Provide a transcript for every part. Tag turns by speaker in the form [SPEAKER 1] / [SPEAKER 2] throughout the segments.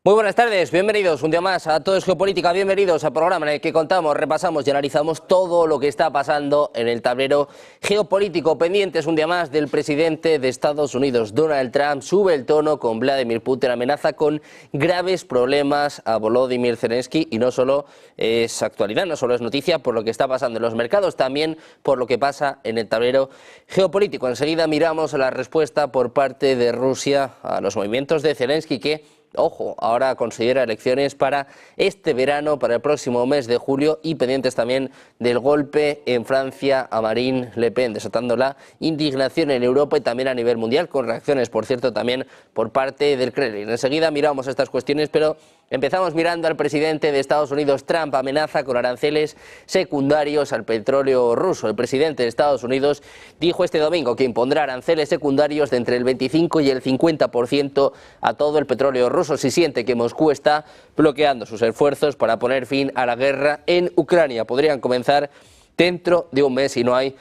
[SPEAKER 1] Muy buenas tardes, bienvenidos un día más a Todo es Geopolítica, bienvenidos al programa en el que contamos, repasamos y analizamos todo lo que está pasando en el tablero geopolítico. Pendientes un día más del presidente de Estados Unidos, Donald Trump, sube el tono con Vladimir Putin, amenaza con graves problemas a Volodymyr Zelensky, y no solo es actualidad, no solo es noticia por lo que está pasando en los mercados, también por lo que pasa en el tablero geopolítico. Enseguida miramos la respuesta por parte de Rusia a los movimientos de Zelensky, que ojo, ahora considera elecciones para este verano, para el próximo mes de julio, y pendientes también del golpe en Francia a Marine Le Pen, desatando la indignación en Europa y también a nivel mundial, con reacciones, por cierto, también por parte del Kremlin. Enseguida miramos estas cuestiones, pero empezamos mirando al presidente de Estados Unidos. Trump amenaza con aranceles secundarios al petróleo ruso. El presidente de Estados Unidos dijo este domingo que impondrá aranceles secundarios de entre el 25 y el 50% a todo el petróleo ruso si siente que Moscú está bloqueando sus esfuerzos para poner fin a la guerra en Ucrania. Podrían comenzar dentro de un mes si no hay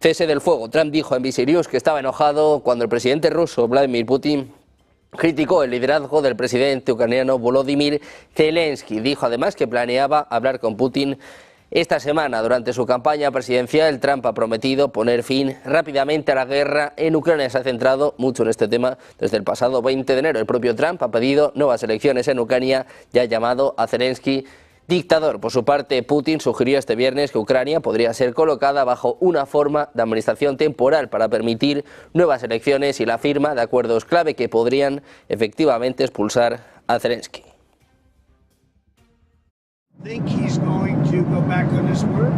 [SPEAKER 1] cese del fuego. Trump dijo en BBC News que estaba enojado cuando el presidente ruso Vladimir Putin criticó el liderazgo del presidente ucraniano Volodymyr Zelensky. Dijo además que planeaba hablar con Putin esta semana. Durante su campaña presidencial, Trump ha prometido poner fin rápidamente a la guerra en Ucrania. Se ha centrado mucho en este tema desde el pasado 20 de enero. El propio Trump ha pedido nuevas elecciones en Ucrania y ha llamado a Zelensky dictador. Por su parte, Putin sugirió este viernes que Ucrania podría ser colocada bajo una forma de administración temporal para permitir nuevas elecciones y la firma de acuerdos clave que podrían efectivamente expulsar a Zelensky.
[SPEAKER 2] Think he's going to go back on his word?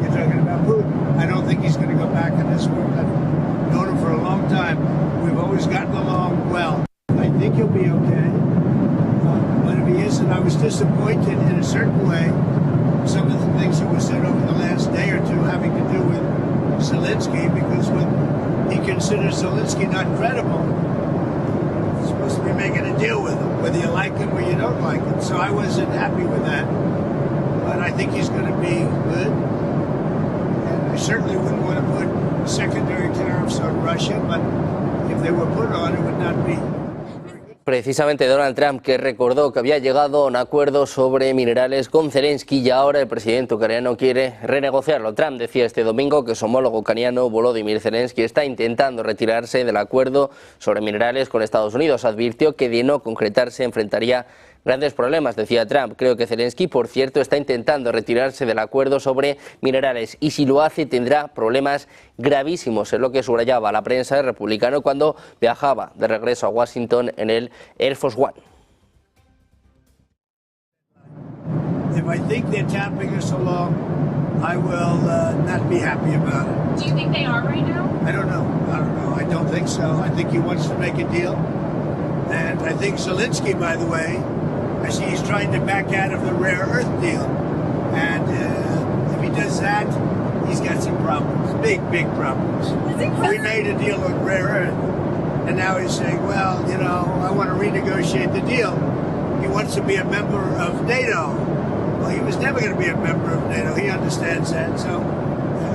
[SPEAKER 2] You're talking about Putin. I don't think he's going to go back on his word. I've known him for a long time. We've always gotten along well. I think he'll be okay. But if he isn't, I was disappointed in a certain way. Some of the things that were said over the last day or two having to do with Zelensky, because when he considers Zelensky not credible, supposed to be making a deal with him, whether you like him or you don't like him. So I wasn't happy with that. But I think he's going to be good. And I certainly wouldn't want to put secondary tariffs on Russia, but if they were put on, it would not be.
[SPEAKER 1] Precisamente Donald Trump, que recordó que había llegado a un acuerdo sobre minerales con Zelensky y ahora el presidente ucraniano quiere renegociarlo. Trump decía este domingo que su homólogo ucraniano Volodymyr Zelensky está intentando retirarse del acuerdo sobre minerales con Estados Unidos. Advirtió que de no concretarse enfrentaría grandes problemas, decía Trump. Creo que Zelensky, por cierto, está intentando retirarse del acuerdo sobre minerales y si lo hace tendrá problemas gravísimos, es lo que subrayaba la prensa republicana cuando viajaba de regreso a Washington en el Air Force One.
[SPEAKER 2] If I think they're tapping us along, I will not be happy about it.
[SPEAKER 3] Do you think they are right now?
[SPEAKER 2] I don't know. I don't think so. I think he wants to make a deal. And I think Zelensky, by the way, I see he's trying to back out of the rare earth deal. And if he does that, he's got some problems, big problems. We made a deal on rare earth. And now he's saying, well, you know, I want to renegotiate the deal. He wants to be a member of NATO. Well, he was never going to be a member of NATO. He understands that. So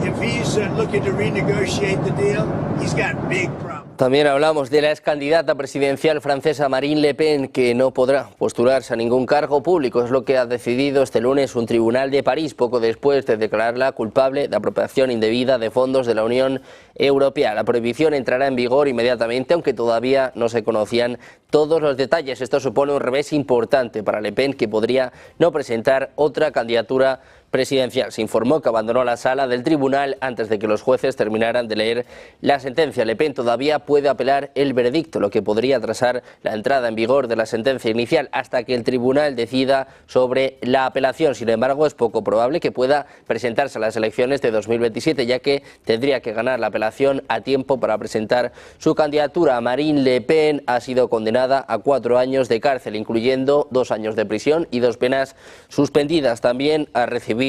[SPEAKER 2] if he's looking to renegotiate the deal, he's got big problems.
[SPEAKER 1] También hablamos de la ex candidata presidencial francesa Marine Le Pen, que no podrá postularse a ningún cargo público. Es lo que ha decidido este lunes un tribunal de París, poco después de declararla culpable de apropiación indebida de fondos de la Unión Europea. La prohibición entrará en vigor inmediatamente, aunque todavía no se conocían todos los detalles. Esto supone un revés importante para Le Pen, que podría no presentar otra candidatura presidencial. Se informó que abandonó la sala del tribunal antes de que los jueces terminaran de leer la sentencia. Le Pen todavía puede apelar el veredicto, lo que podría atrasar la entrada en vigor de la sentencia inicial hasta que el tribunal decida sobre la apelación. Sin embargo, es poco probable que pueda presentarse a las elecciones de 2027, ya que tendría que ganar la apelación a tiempo para presentar su candidatura. Marine Le Pen ha sido condenada a 4 años de cárcel, incluyendo 2 años de prisión y 2 penas suspendidas. También ha recibido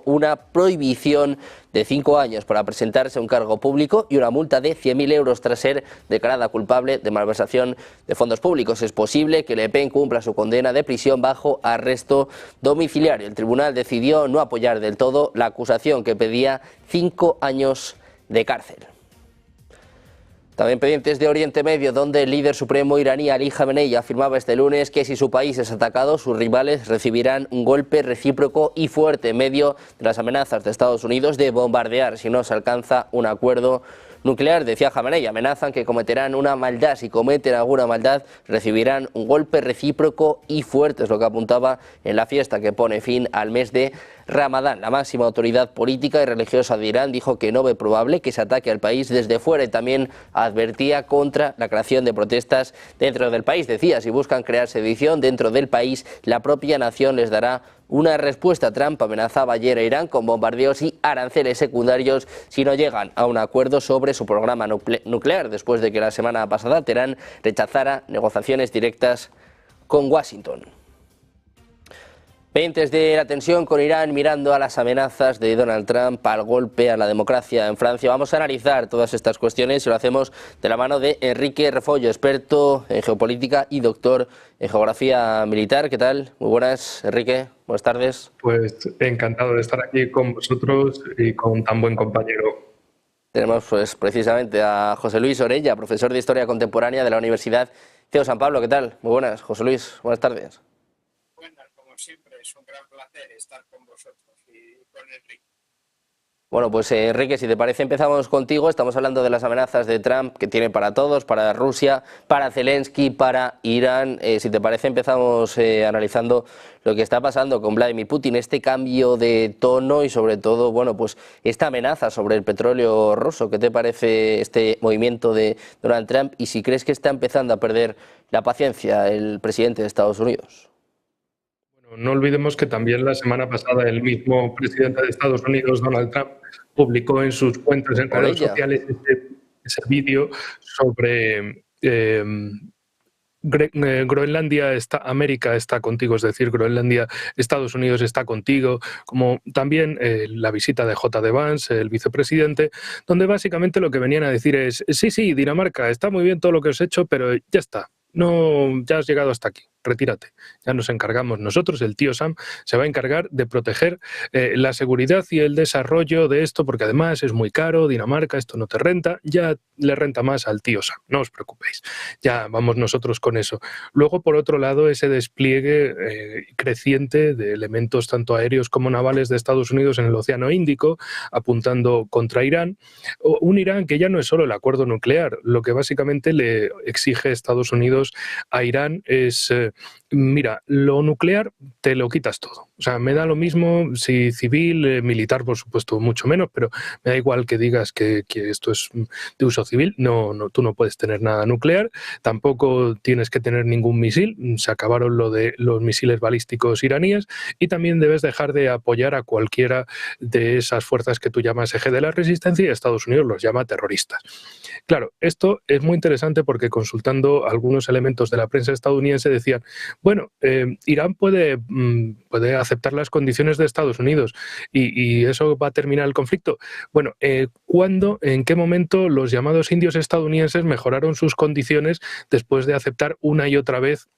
[SPEAKER 1] una prohibición de 5 años para presentarse a un cargo público y una multa de 100.000 euros tras ser declarada culpable de malversación de fondos públicos. Es posible que Le Pen cumpla su condena de prisión bajo arresto domiciliario. El tribunal decidió no apoyar del todo la acusación, que pedía 5 años de cárcel. También pendientes de Oriente Medio, donde el líder supremo iraní Ali Jamenei afirmaba este lunes que si su país es atacado, sus rivales recibirán un golpe recíproco y fuerte en medio de las amenazas de Estados Unidos de bombardear si no se alcanza un acuerdo nuclear. Decía Jamenei, amenazan que cometerán una maldad, si cometen alguna maldad recibirán un golpe recíproco y fuerte, es lo que apuntaba en la fiesta que pone fin al mes de Ramadán. La máxima autoridad política y religiosa de Irán dijo que no ve probable que se ataque al país desde fuera y también advertía contra la creación de protestas dentro del país. Decía, si buscan crear sedición dentro del país, la propia nación les dará una respuesta. Trump amenazaba ayer a Irán con bombardeos y aranceles secundarios si no llegan a un acuerdo sobre su programa nuclear, después de que la semana pasada Teherán rechazara negociaciones directas con Washington. Pendientes de la tensión con Irán, mirando a las amenazas de Donald Trump al golpe a la democracia en Francia. Vamos a analizar todas estas cuestiones y lo hacemos de la mano de Enrique Refollo, experto en geopolítica y doctor en geografía militar. ¿Qué tal? Muy buenas, Enrique. Buenas tardes.
[SPEAKER 3] Pues encantado de estar aquí con vosotros y con tan buen compañero.
[SPEAKER 1] Tenemos pues precisamente a José Luis Orella, profesor de Historia Contemporánea de la Universidad CEU San Pablo. ¿Qué tal? Muy buenas, José Luis. Buenas tardes.
[SPEAKER 4] Buenas, como siempre, es un gran placer estar con vosotros y con Enrique.
[SPEAKER 1] Bueno, pues Enrique, si te parece empezamos contigo. Estamos hablando de las amenazas de Trump que tiene para todos, para Rusia, para Zelensky, para Irán. Si te parece empezamos analizando lo que está pasando con Vladimir Putin, este cambio de tono y sobre todo, bueno, pues esta amenaza sobre el petróleo ruso. ¿Qué te parece este movimiento de Donald Trump y si crees que está empezando a perder la paciencia el presidente de Estados Unidos?
[SPEAKER 3] No olvidemos que también la semana pasada el mismo presidente de Estados Unidos, Donald Trump, publicó en sus cuentas en redes sociales ese vídeo sobre Groenlandia América está contigo, es decir, Groenlandia, Estados Unidos está contigo, como también la visita de J.D. Vance, el vicepresidente, donde básicamente lo que venían a decir es, sí, Dinamarca, está muy bien todo lo que os he hecho, pero ya está. No, ya has llegado hasta aquí, retírate. Ya nos encargamos nosotros, el tío Sam se va a encargar de proteger la seguridad y el desarrollo de esto, porque además es muy caro, Dinamarca, esto no te renta, ya le renta más al tío Sam, no os preocupéis, ya vamos nosotros con eso. Luego, por otro lado, ese despliegue creciente de elementos tanto aéreos como navales de Estados Unidos en el Océano Índico, apuntando contra Irán, un Irán que ya no es solo el acuerdo nuclear, lo que básicamente le exige Estados Unidos a Irán es, mira, lo nuclear te lo quitas todo. O sea, me da lo mismo si civil, militar, por supuesto, mucho menos, pero me da igual que digas que esto es de uso civil. No, tú no puedes tener nada nuclear, tampoco tienes que tener ningún misil. Se acabaron lo de los misiles balísticos iraníes y también debes dejar de apoyar a cualquiera de esas fuerzas que tú llamas eje de la resistencia y Estados Unidos los llama terroristas. Claro, esto es muy interesante porque consultando algunos elementos de la prensa estadounidense decían, bueno, Irán puede aceptar las condiciones de Estados Unidos y eso va a terminar el conflicto. Bueno, ¿cuándo, en qué momento los llamados indios estadounidenses mejoraron sus condiciones después de aceptar una y otra vez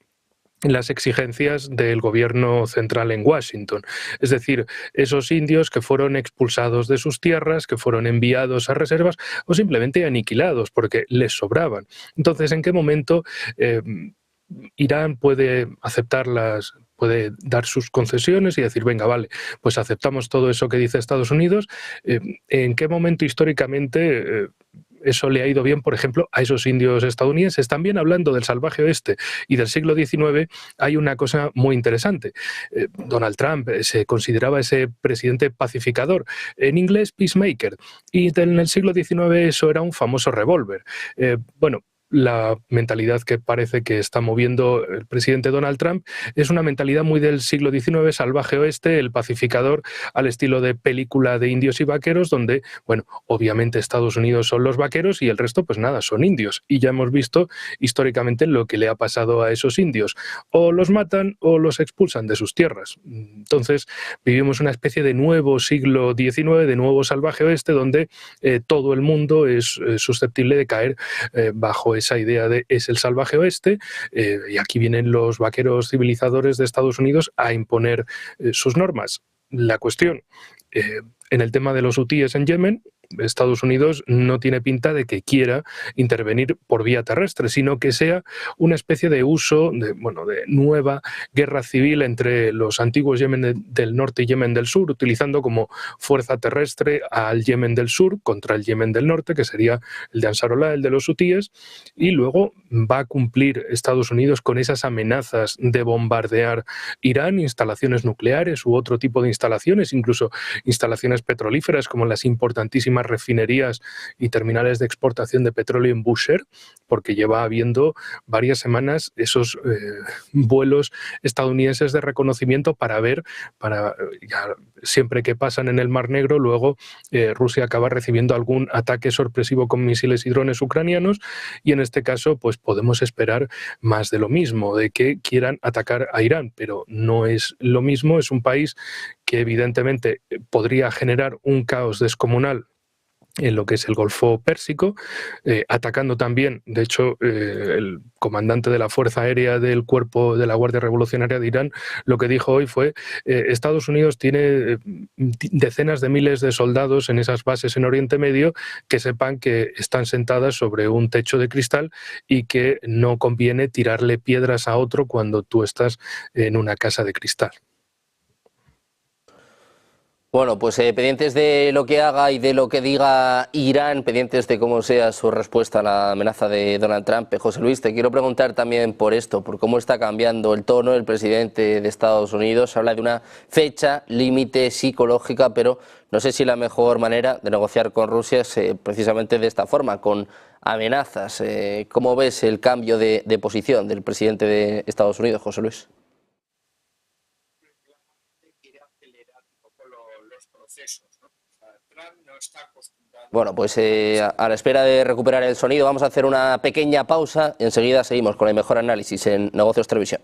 [SPEAKER 3] las exigencias del gobierno central en Washington? Es decir, esos indios que fueron expulsados de sus tierras, que fueron enviados a reservas o simplemente aniquilados porque les sobraban. Entonces, ¿en qué momento Irán puede puede dar sus concesiones y decir, venga, vale, pues aceptamos todo eso que dice Estados Unidos? ¿En qué momento históricamente eso le ha ido bien, por ejemplo, a esos indios estadounidenses? También hablando del salvaje oeste y del siglo XIX, hay una cosa muy interesante. Donald Trump se consideraba ese presidente pacificador, en inglés peacemaker, y en el siglo XIX eso era un famoso revólver. Bueno, la mentalidad que parece que está moviendo el presidente Donald Trump es una mentalidad muy del siglo XIX, salvaje oeste, el pacificador al estilo de película de indios y vaqueros, donde, bueno, obviamente Estados Unidos son los vaqueros y el resto, pues nada, son indios. Y ya hemos visto históricamente lo que le ha pasado a esos indios. O los matan o los expulsan de sus tierras. Entonces, vivimos una especie de nuevo siglo XIX, de nuevo salvaje oeste, donde todo el mundo es susceptible de caer bajo esa idea de es el salvaje oeste, y aquí vienen los vaqueros civilizadores de Estados Unidos a imponer sus normas. La cuestión, en el tema de los hutíes en Yemen, Estados Unidos no tiene pinta de que quiera intervenir por vía terrestre, sino que sea una especie de uso de nueva guerra civil entre los antiguos Yemen del norte y Yemen del sur, utilizando como fuerza terrestre al Yemen del sur contra el Yemen del norte, que sería el de Ansarullah, el de los hutíes, y luego va a cumplir Estados Unidos con esas amenazas de bombardear Irán, instalaciones nucleares u otro tipo de instalaciones, incluso instalaciones petrolíferas como las importantísimas refinerías y terminales de exportación de petróleo en Bushehr, porque lleva habiendo varias semanas esos vuelos estadounidenses de reconocimiento para ver, siempre que pasan en el Mar Negro, luego Rusia acaba recibiendo algún ataque sorpresivo con misiles y drones ucranianos, y en este caso pues podemos esperar más de lo mismo, de que quieran atacar a Irán, pero no es lo mismo. Es un país que evidentemente podría generar un caos descomunal en lo que es el Golfo Pérsico, atacando también, de hecho, el comandante de la Fuerza Aérea del Cuerpo de la Guardia Revolucionaria de Irán, lo que dijo hoy fue Estados Unidos tiene decenas de miles de soldados en esas bases en Oriente Medio, que sepan que están sentadas sobre un techo de cristal y que no conviene tirarle piedras a otro cuando tú estás en una casa de cristal.
[SPEAKER 1] Bueno, pues pendientes de lo que haga y de lo que diga Irán, pendientes de cómo sea su respuesta a la amenaza de Donald Trump. José Luis, te quiero preguntar también por esto, por cómo está cambiando el tono del presidente de Estados Unidos. Habla de una fecha límite psicológica, pero no sé si la mejor manera de negociar con Rusia es precisamente de esta forma, con amenazas. ¿Cómo ves el cambio de posición del presidente de Estados Unidos, José Luis? Bueno, pues a la espera de recuperar el sonido vamos a hacer una pequeña pausa y enseguida seguimos con el mejor análisis en Negocios Televisión.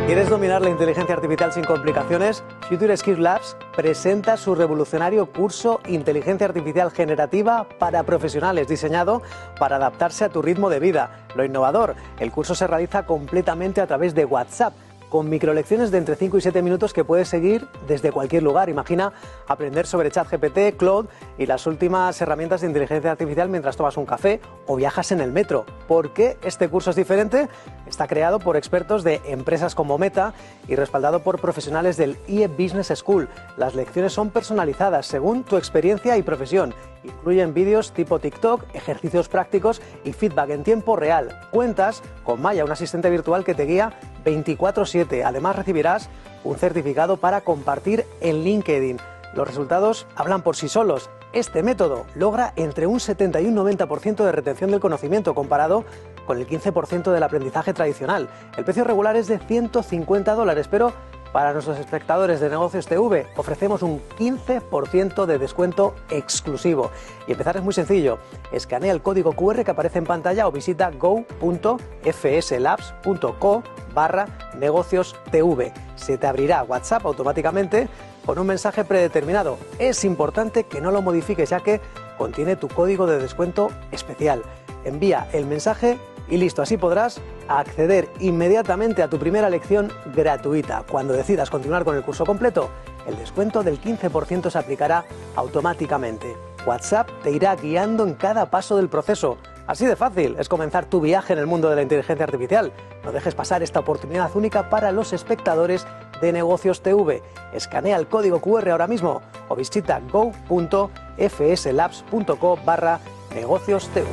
[SPEAKER 5] ¿Quieres dominar la inteligencia artificial sin complicaciones? Future Skills Labs presenta su revolucionario curso Inteligencia Artificial Generativa para Profesionales, diseñado para adaptarse a tu ritmo de vida. Lo innovador, el curso se realiza completamente a través de WhatsApp, con microlecciones de entre 5 y 7 minutos que puedes seguir desde cualquier lugar. Imagina aprender sobre ChatGPT, Claude y las últimas herramientas de inteligencia artificial mientras tomas un café o viajas en el metro. ¿Por qué este curso es diferente? Está creado por expertos de empresas como Meta y respaldado por profesionales del IE Business School. Las lecciones son personalizadas según tu experiencia y profesión. Incluyen vídeos tipo TikTok, ejercicios prácticos y feedback en tiempo real. Cuentas con Maya, un asistente virtual que te guía 24/7. Además recibirás un certificado para compartir en LinkedIn. Los resultados hablan por sí solos. Este método logra entre un 70 y un 90% de retención del conocimiento comparado con el 15% del aprendizaje tradicional. El precio regular es de $150, pero para nuestros espectadores de Negocios TV ofrecemos un 15% de descuento exclusivo. Y empezar es muy sencillo. Escanea el código QR que aparece en pantalla o visita go.fslabs.co/negociostv. Se te abrirá WhatsApp automáticamente con un mensaje predeterminado. Es importante que no lo modifiques, ya que contiene tu código de descuento especial. Envía el mensaje y listo, así podrás acceder inmediatamente a tu primera lección gratuita. Cuando decidas continuar con el curso completo, el descuento del 15% se aplicará automáticamente. WhatsApp te irá guiando en cada paso del proceso. Así de fácil es comenzar tu viaje en el mundo de la inteligencia artificial. No dejes pasar esta oportunidad única para los espectadores de Negocios TV. Escanea el código QR ahora mismo o visita go.fslabs.co/negociostv.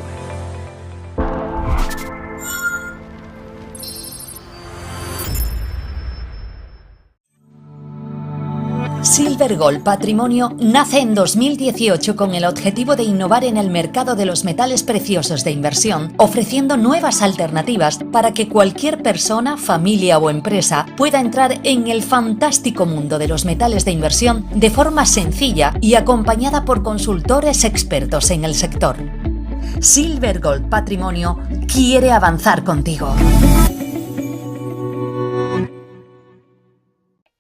[SPEAKER 6] Silver Gold Patrimonio nace en 2018 con el objetivo de innovar en el mercado de los metales preciosos de inversión, ofreciendo nuevas alternativas para que cualquier persona, familia o empresa pueda entrar en el fantástico mundo de los metales de inversión de forma sencilla y acompañada por consultores expertos en el sector. Silver Gold Patrimonio quiere avanzar contigo.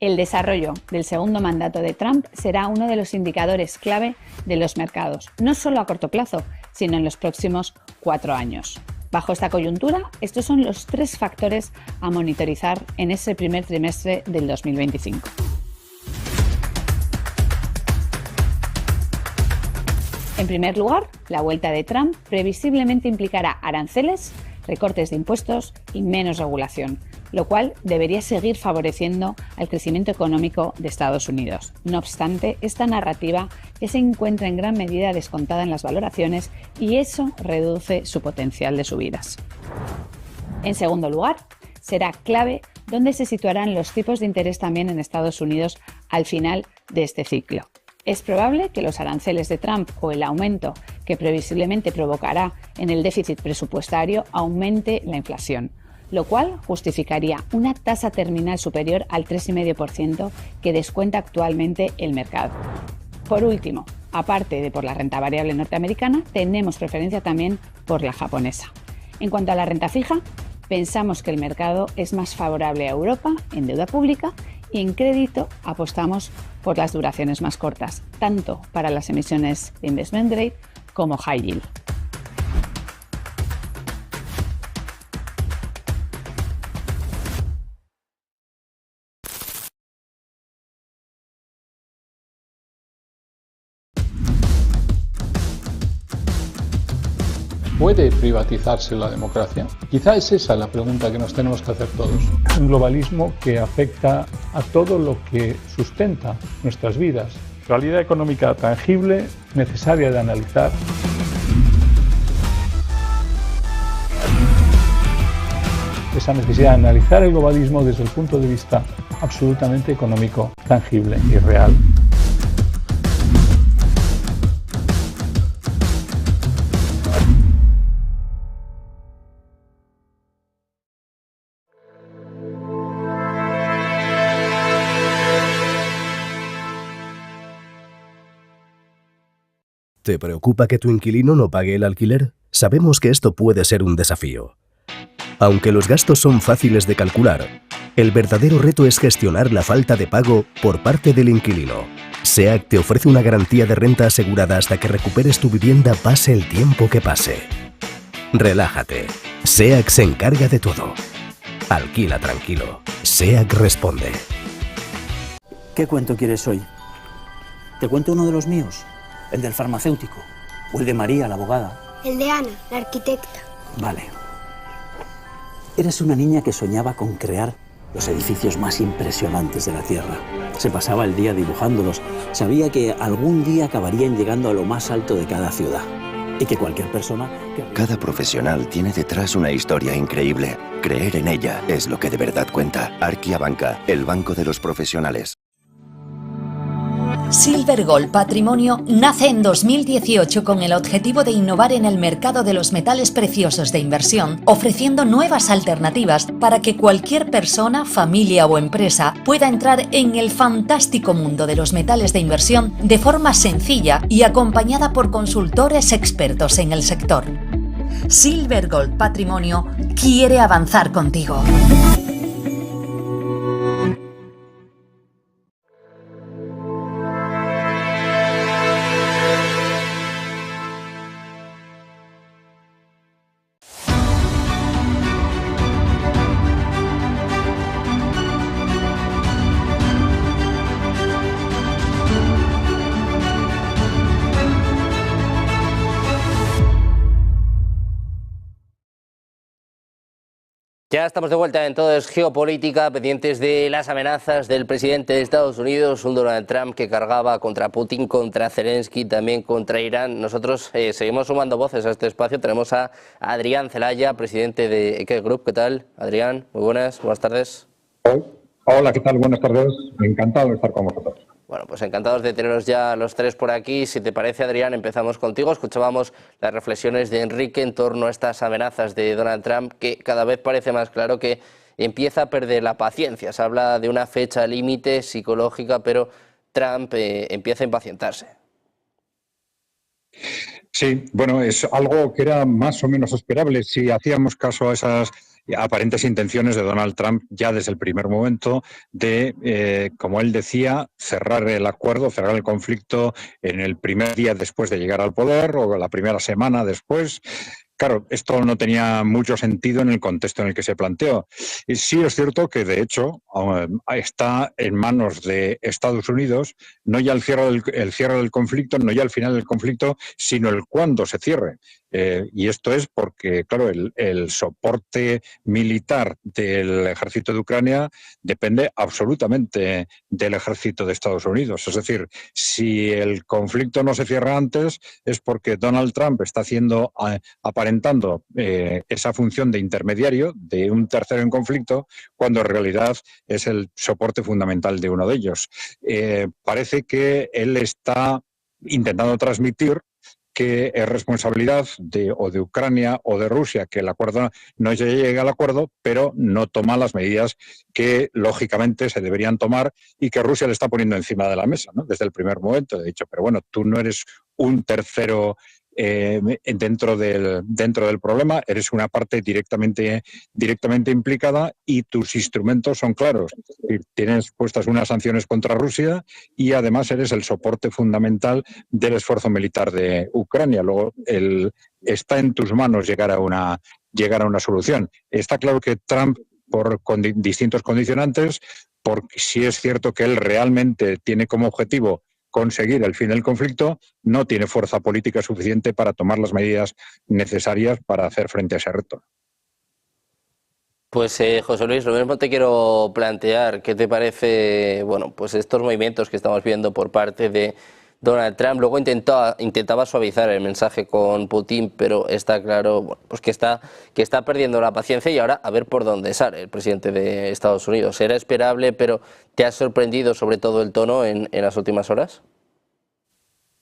[SPEAKER 7] El desarrollo del segundo mandato de Trump será uno de los indicadores clave de los mercados, no solo a corto plazo, sino en los próximos 4 años. Bajo esta coyuntura, estos son los 3 factores a monitorizar en ese primer trimestre del 2025. En primer lugar, la vuelta de Trump previsiblemente implicará aranceles, recortes de impuestos y menos regulación, lo cual debería seguir favoreciendo al crecimiento económico de Estados Unidos. No obstante, esta narrativa ya se encuentra en gran medida descontada en las valoraciones y eso reduce su potencial de subidas. En segundo lugar, será clave dónde se situarán los tipos de interés también en Estados Unidos al final de este ciclo. Es probable que los aranceles de Trump o el aumento que previsiblemente provocará en el déficit presupuestario aumente la inflación, lo cual justificaría una tasa terminal superior al 3,5% que descuenta actualmente el mercado. Por último, aparte de por la renta variable norteamericana, tenemos preferencia también por la japonesa. En cuanto a la renta fija, pensamos que el mercado es más favorable a Europa en deuda pública y en crédito apostamos por las duraciones más cortas, tanto para las emisiones de investment grade como high yield.
[SPEAKER 8] ¿Puede privatizarse la democracia? Quizá es esa la pregunta que nos tenemos que hacer todos. Un globalismo que afecta a todo lo que sustenta nuestras vidas. Realidad económica tangible, necesaria de analizar. Esa necesidad de analizar el globalismo desde el punto de vista absolutamente económico, tangible y real.
[SPEAKER 9] ¿Te preocupa que tu inquilino no pague el alquiler? Sabemos que esto puede ser un desafío. Aunque los gastos son fáciles de calcular, el verdadero reto es gestionar la falta de pago por parte del inquilino. SEAC te ofrece una garantía de renta asegurada hasta que recuperes tu vivienda pase el tiempo que pase. Relájate. SEAC se encarga de todo. Alquila tranquilo. SEAC responde.
[SPEAKER 10] ¿Qué cuento quieres hoy? ¿Te cuento uno de los míos? ¿El del farmacéutico? ¿O el de María, la abogada?
[SPEAKER 11] El de Ana, la arquitecta.
[SPEAKER 10] Vale. Eras una niña que soñaba con crear los edificios más impresionantes de la Tierra. Se pasaba el día dibujándolos. Sabía que algún día acabarían llegando a lo más alto de cada ciudad. Y que cualquier persona...
[SPEAKER 12] Cada profesional tiene detrás una historia increíble. Creer en ella es lo que de verdad cuenta. Arquia Banca, el banco de los profesionales.
[SPEAKER 6] Silver Gold Patrimonio nace en 2018 con el objetivo de innovar en el mercado de los metales preciosos de inversión, ofreciendo nuevas alternativas para que cualquier persona, familia o empresa pueda entrar en el fantástico mundo de los metales de inversión de forma sencilla y acompañada por consultores expertos en el sector. Silver Gold Patrimonio quiere avanzar contigo.
[SPEAKER 1] Ya estamos de vuelta en Todo es Geopolítica, pendientes de las amenazas del presidente de Estados Unidos, un Donald Trump que cargaba contra Putin, contra Zelensky, también contra Irán. Nosotros seguimos sumando voces a este espacio. Tenemos a Adrián Celaya, presidente de Eke Group. ¿Qué tal, Adrián? Muy buenas tardes.
[SPEAKER 13] Hola, ¿qué tal? Buenas tardes. Encantado de estar con vosotros.
[SPEAKER 1] Bueno, pues encantados de teneros ya los tres por aquí. Si te parece, Adrián, empezamos contigo. Escuchábamos las reflexiones de Enrique en torno a estas amenazas de Donald Trump, que cada vez parece más claro que empieza a perder la paciencia. Se habla de una fecha límite psicológica, pero Trump empieza a impacientarse.
[SPEAKER 13] Sí, bueno, es algo que era más o menos esperable si hacíamos caso a esas aparentes intenciones de Donald Trump ya desde el primer momento de, como él decía, cerrar el acuerdo, cerrar el conflicto en el primer día después de llegar al poder o la primera semana después. Claro, esto no tenía mucho sentido en el contexto en el que se planteó. Y sí es cierto que, de hecho, está en manos de Estados Unidos no ya el cierre del conflicto, no ya el final del conflicto, sino el cuándo se cierre. Y esto es porque, claro, el soporte militar del ejército de Ucrania depende absolutamente del ejército de Estados Unidos. Es decir, si el conflicto no se cierra antes, es porque Donald Trump está aparentando esa función de intermediario, de un tercero en conflicto, cuando en realidad es el soporte fundamental de uno de ellos. Parece que él está intentando transmitir que es responsabilidad o de Ucrania o de Rusia que el acuerdo no llegue al acuerdo, pero no toma las medidas que lógicamente se deberían tomar y que Rusia le está poniendo encima de la mesa, ¿no? Desde el primer momento. De hecho, pero bueno, tú no eres un tercero dentro del problema, eres una parte directamente implicada y tus instrumentos son claros. Tienes puestas unas sanciones contra Rusia y además eres el soporte fundamental del esfuerzo militar de Ucrania. Luego está en tus manos llegar a una solución. Está claro que Trump, con distintos condicionantes, porque sí es cierto que él realmente tiene como objetivo conseguir el fin del conflicto, no tiene fuerza política suficiente para tomar las medidas necesarias para hacer frente a ese reto.
[SPEAKER 1] Pues José Luis, lo mismo te quiero plantear. ¿Qué te parece, bueno, pues estos movimientos que estamos viendo por parte de Donald Trump? Luego intentaba suavizar el mensaje con Putin, pero está claro, bueno, pues que está perdiendo la paciencia y ahora a ver por dónde sale el presidente de Estados Unidos. Era esperable, pero ¿te ha sorprendido sobre todo el tono en las últimas horas?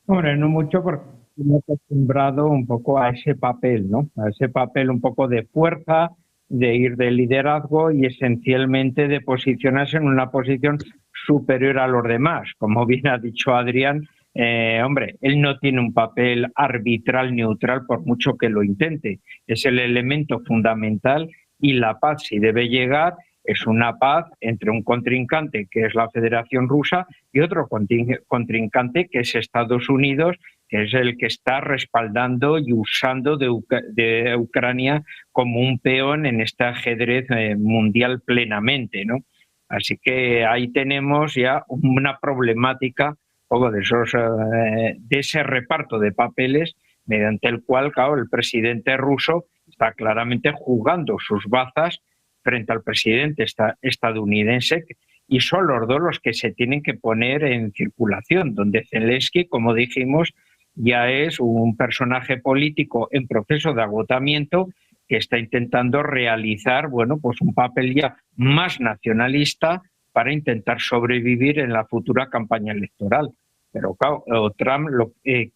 [SPEAKER 14] Hombre, no mucho porque me he acostumbrado un poco a ese papel, ¿no? A ese papel un poco de fuerza, de ir de liderazgo y esencialmente de posicionarse en una posición superior a los demás. Como bien ha dicho Adrián, hombre, él no tiene un papel arbitral neutral por mucho que lo intente. Es el elemento fundamental y la paz, si debe llegar, es una paz entre un contrincante que es la Federación Rusa y otro contrincante que es Estados Unidos, que es el que está respaldando y usando de Ucrania como un peón en este ajedrez mundial plenamente, ¿no? Así que ahí tenemos ya una problemática poco de ese reparto de papeles mediante el cual, claro, el presidente ruso está claramente jugando sus bazas frente al presidente estadounidense y son los dos los que se tienen que poner en circulación, donde Zelensky, como dijimos, ya es un personaje político en proceso de agotamiento que está intentando realizar, bueno, pues un papel ya más nacionalista para intentar sobrevivir en la futura campaña electoral. Pero claro, Trump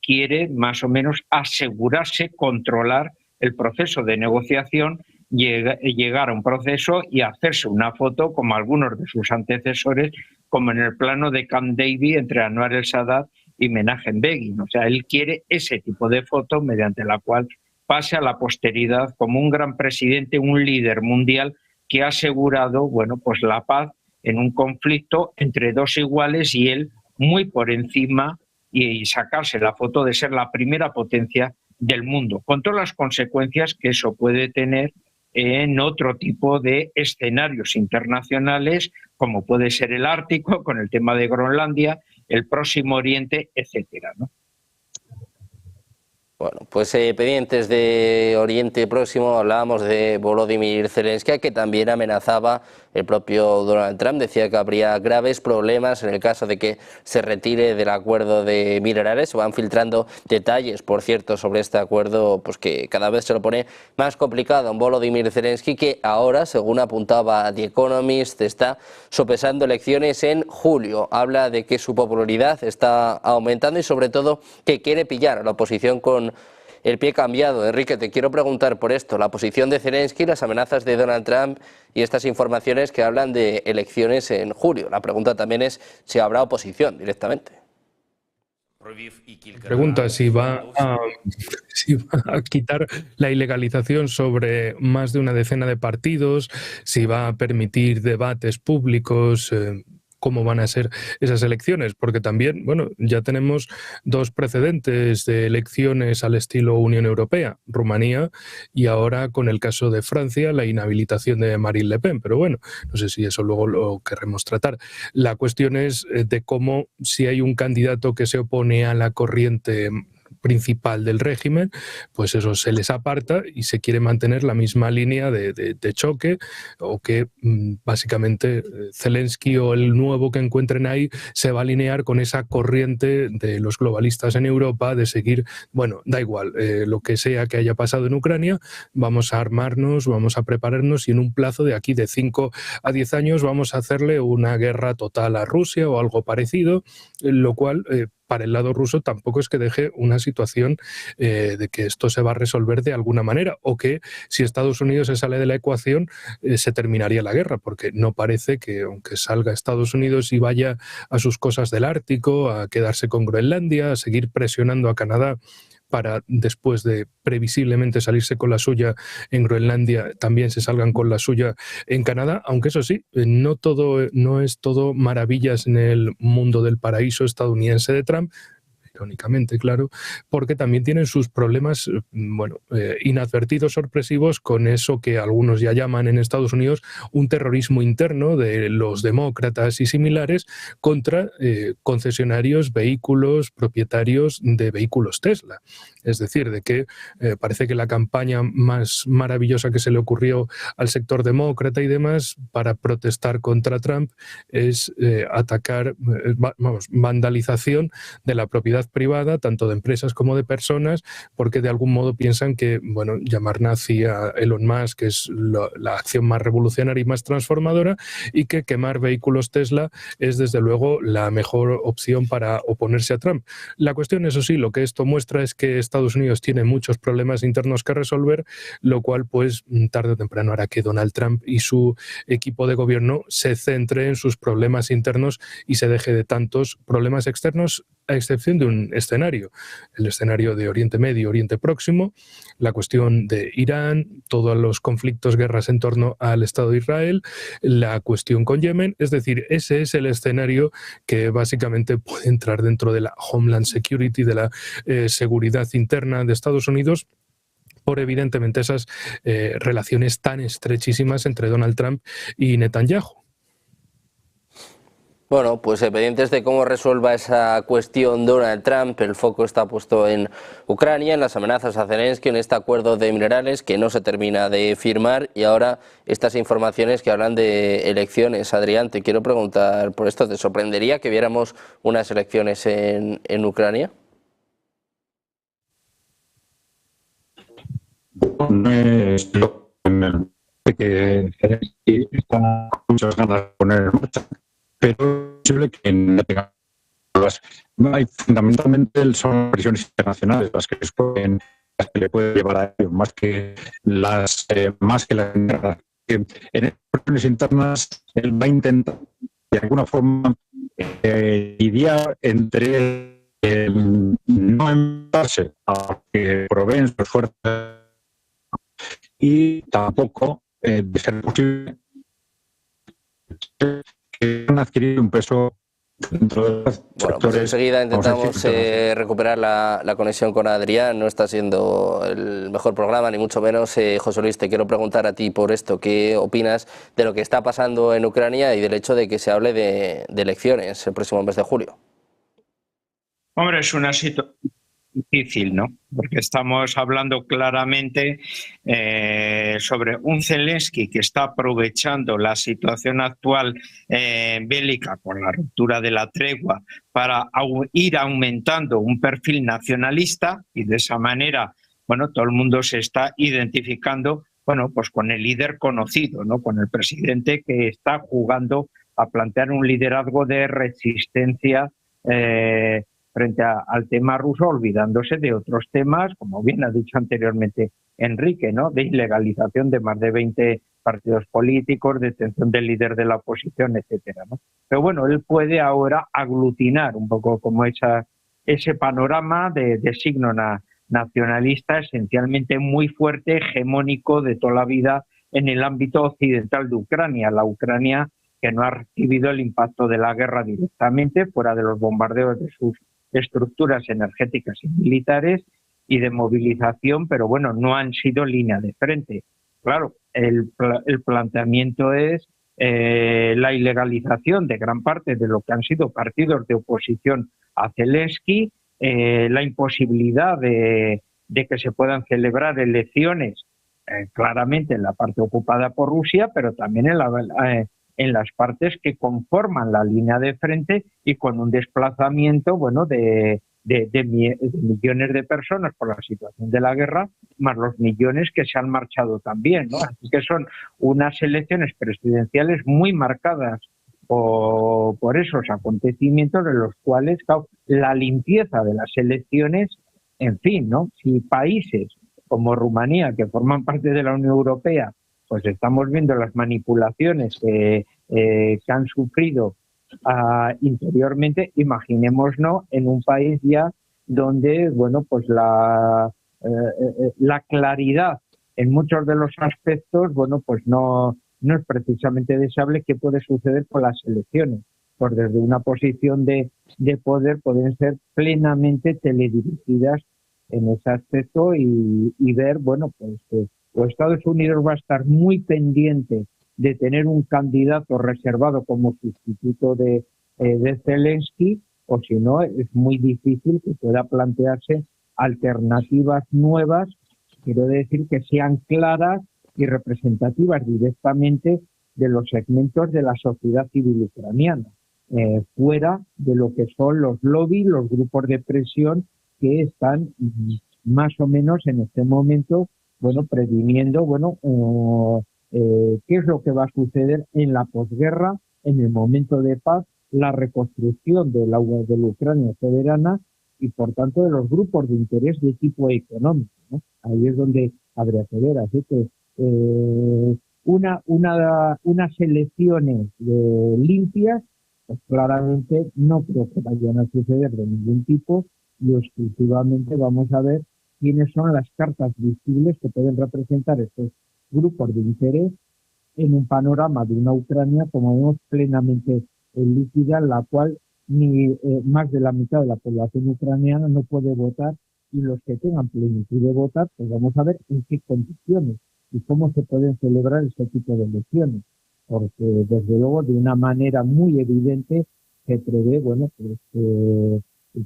[SPEAKER 14] quiere más o menos asegurarse, controlar el proceso de negociación, llegar a un proceso y hacerse una foto como algunos de sus antecesores, como en el plano de Camp David entre Anwar el-Sadat y Menachem Begin. O sea, él quiere ese tipo de foto mediante la cual pase a la posteridad como un gran presidente, un líder mundial que ha asegurado, bueno, pues la paz en un conflicto entre dos iguales y él muy por encima y sacarse la foto de ser la primera potencia del mundo, con todas las consecuencias que eso puede tener en otro tipo de escenarios internacionales, como puede ser el Ártico, con el tema de Groenlandia, el Próximo Oriente, etcétera, ¿no?
[SPEAKER 1] Bueno, pues pendientes de Oriente Próximo, hablábamos de Volodymyr Zelensky, que también amenazaba el propio Donald Trump. Decía que habría graves problemas en el caso de que se retire del acuerdo de minerales. Se van filtrando detalles, por cierto, sobre este acuerdo, pues que cada vez se lo pone más complicado. Volodymyr Zelensky, que ahora, según apuntaba The Economist, está sopesando elecciones en julio. Habla de que su popularidad está aumentando y sobre todo que quiere pillar a la oposición con el pie cambiado. Enrique, te quiero preguntar por esto, la posición de Zelensky, las amenazas de Donald Trump y estas informaciones que hablan de elecciones en julio. La pregunta también es si habrá oposición directamente.
[SPEAKER 3] Pregunta si va a quitar la ilegalización sobre más de una decena de partidos, si va a permitir debates públicos. cómo van a ser esas elecciones, porque también, bueno, ya tenemos dos precedentes de elecciones al estilo Unión Europea, Rumanía, y ahora con el caso de Francia, la inhabilitación de Marine Le Pen, pero bueno, no sé si eso luego lo querremos tratar. La cuestión es de cómo, si hay un candidato que se opone a la corriente principal del régimen, pues eso se les aparta y se quiere mantener la misma línea de choque, o que básicamente Zelensky o el nuevo que encuentren ahí se va a alinear con esa corriente de los globalistas en Europa de seguir, bueno, da igual, lo que sea que haya pasado en Ucrania, vamos a armarnos, vamos a prepararnos y en un plazo de aquí de 5 a 10 años vamos a hacerle una guerra total a Rusia o algo parecido, lo cual para el lado ruso tampoco es que deje una situación de que esto se va a resolver de alguna manera, o que si Estados Unidos se sale de la ecuación se terminaría la guerra, porque no parece que, aunque salga Estados Unidos y vaya a sus cosas del Ártico, a quedarse con Groenlandia, a seguir presionando a Canadá para después de previsiblemente salirse con la suya en Groenlandia, también se salgan con la suya en Canadá, aunque eso sí, no es todo maravillas en el mundo del paraíso estadounidense de Trump, irónicamente, claro, porque también tienen sus problemas, bueno, inadvertidos, sorpresivos, con eso que algunos ya llaman en Estados Unidos un terrorismo interno de los demócratas y similares contra concesionarios, vehículos, propietarios de vehículos Tesla. Es decir, de que parece que la campaña más maravillosa que se le ocurrió al sector demócrata y demás para protestar contra Trump es atacar, vandalización de la propiedad privada, tanto de empresas como de personas, porque de algún modo piensan que, bueno, llamar nazi a Elon Musk es la acción más revolucionaria y más transformadora, y que quemar vehículos Tesla es desde luego la mejor opción para oponerse a Trump. La cuestión, eso sí, lo que esto muestra es que Estados Unidos tiene muchos problemas internos que resolver, lo cual pues tarde o temprano hará que Donald Trump y su equipo de gobierno se centre en sus problemas internos y se deje de tantos problemas externos, a excepción de un escenario, el escenario de Oriente Medio, Oriente Próximo, la cuestión de Irán, todos los conflictos, guerras en torno al Estado de Israel, la cuestión con Yemen. Es decir, ese es el escenario que básicamente puede entrar dentro de la Homeland Security, de la seguridad interna de Estados Unidos, por evidentemente esas relaciones tan estrechísimas entre Donald Trump y Netanyahu.
[SPEAKER 1] Bueno, pues pendientes de cómo resuelva esa cuestión Donald Trump. El foco está puesto en Ucrania, en las amenazas a Zelensky, en este acuerdo de minerales que no se termina de firmar, y ahora estas informaciones que hablan de elecciones. Adrián, te quiero preguntar por esto. ¿Te sorprendería que viéramos unas elecciones en Ucrania?
[SPEAKER 13] No es lo que Zelensky está con muchas ganas de poner en marcha, pero es posible que no tenga hay fundamentalmente son presiones internacionales las que le pueden llevar a ello, más que las guerras. En las presiones internas él va a intentar de alguna forma lidiar entre no enfrentarse a que proveen sus fuerzas y tampoco de ser posible que han adquirido un peso dentro de los
[SPEAKER 1] bueno, pues enseguida intentamos recuperar la conexión con Adrián. No está siendo el mejor programa, ni mucho menos. José Luis, te quiero preguntar a ti por esto. ¿Qué opinas de lo que está pasando en Ucrania y del hecho de que se hable de elecciones el próximo mes de julio?
[SPEAKER 14] Hombre, es una situación difícil, ¿no? Porque estamos hablando claramente sobre un Zelensky que está aprovechando la situación actual bélica con la ruptura de la tregua para ir aumentando un perfil nacionalista, y de esa manera, bueno, todo el mundo se está identificando, bueno, pues con el líder conocido, ¿no? Con el presidente que está jugando a plantear un liderazgo de resistencia frente al tema ruso, olvidándose de otros temas, como bien ha dicho anteriormente Enrique, ¿no? De ilegalización de más de 20 partidos políticos, detención del líder de la oposición, etcétera, ¿no? Pero bueno, él puede ahora aglutinar un poco como ese panorama de signo nacionalista, esencialmente muy fuerte, hegemónico de toda la vida en el ámbito occidental de Ucrania, la Ucrania que no ha recibido el impacto de la guerra directamente, fuera de los bombardeos de sus estructuras energéticas y militares y de movilización, pero bueno, no han sido línea de frente. Claro, el planteamiento es la ilegalización de gran parte de lo que han sido partidos de oposición a Zelensky, la imposibilidad de que se puedan celebrar elecciones claramente en la parte ocupada por Rusia, pero también en las partes que conforman la línea de frente y con un desplazamiento de millones de personas por la situación de la guerra, más los millones que se han marchado también, ¿no? Así que son unas elecciones presidenciales muy marcadas por esos acontecimientos en los cuales, claro, la limpieza de las elecciones, en fin, ¿no? Si países como Rumanía, que forman parte de la Unión Europea, pues estamos viendo las manipulaciones que han sufrido interiormente, imaginémonos en un país ya donde, bueno, pues la claridad en muchos de los aspectos, bueno, pues no es precisamente deseable. ¿Qué puede suceder con las elecciones? Pues desde una posición de poder pueden ser plenamente teledirigidas en ese aspecto y ver, bueno, pues o Estados Unidos va a estar muy pendiente de tener un candidato reservado como sustituto de Zelensky, o si no, es muy difícil que pueda plantearse alternativas nuevas, quiero decir que sean claras y representativas directamente de los segmentos de la sociedad civil ucraniana, fuera de lo que son los lobbies, los grupos de presión que están más o menos en este momento, bueno, previniendo, bueno, qué es lo que va a suceder en la posguerra, en el momento de paz, la reconstrucción de la Ucrania soberana y, por tanto, de los grupos de interés de tipo económico, ¿no? Ahí es donde habría que ver. Así que unas elecciones limpias, pues claramente no creo que vayan a suceder de ningún tipo, y exclusivamente vamos a ver quiénes son las cartas visibles que pueden representar estos grupos de interés en un panorama de una Ucrania, como vemos, plenamente líquida, en la cual ni más de la mitad de la población ucraniana no puede votar, y los que tengan plenitud de votar, pues vamos a ver en qué condiciones y cómo se pueden celebrar este tipo de elecciones, porque desde luego de una manera muy evidente se prevé, bueno, pues